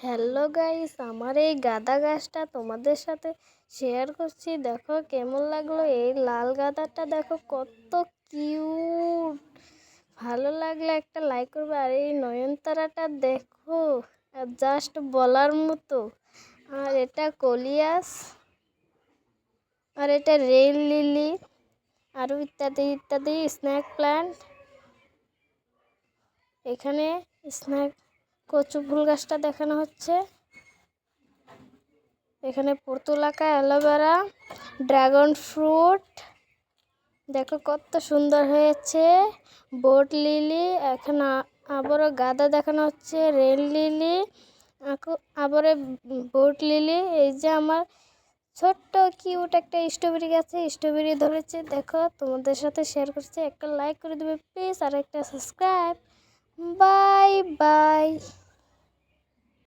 Hello guys, আমার এই গাঁদা গাছটা তোমাদের সাথে শেয়ার করছি। দেখো কেমন লাগলো। এই লাল গাঁদাটা দেখো কত কিউট। ভালো লাগলে একটা লাইক করবে। আর এই নয়নতারাটা দেখো, জাস্ট বলার মতো। আর এটা কলিয়াস, আর এটা রেল লিলি, আরও ইত্যাদি ইত্যাদি স্নেক প্ল্যান্ট। এখানে স্নেক কচু ফুল গাছটা দেখানো হচ্ছে। এখানে পর্তুলাকা, অ্যালোভেরা, ড্রাগন ফ্রুট দেখো কত সুন্দর হয়েছে। বোট লিলি, এখানে আবারও গাঁদা দেখানো হচ্ছে, রেল লিলি, আবারও বোট লিলি। এই যে আমার ছোট্ট কিউট একটা স্ট্রবেরি গাছে স্ট্রবেরি ধরেছে। দেখো তোমাদের সাথে শেয়ার করছি। একটা লাইক করে দেবে প্লিজ, আর একটা সাবস্ক্রাইব। Bye bye.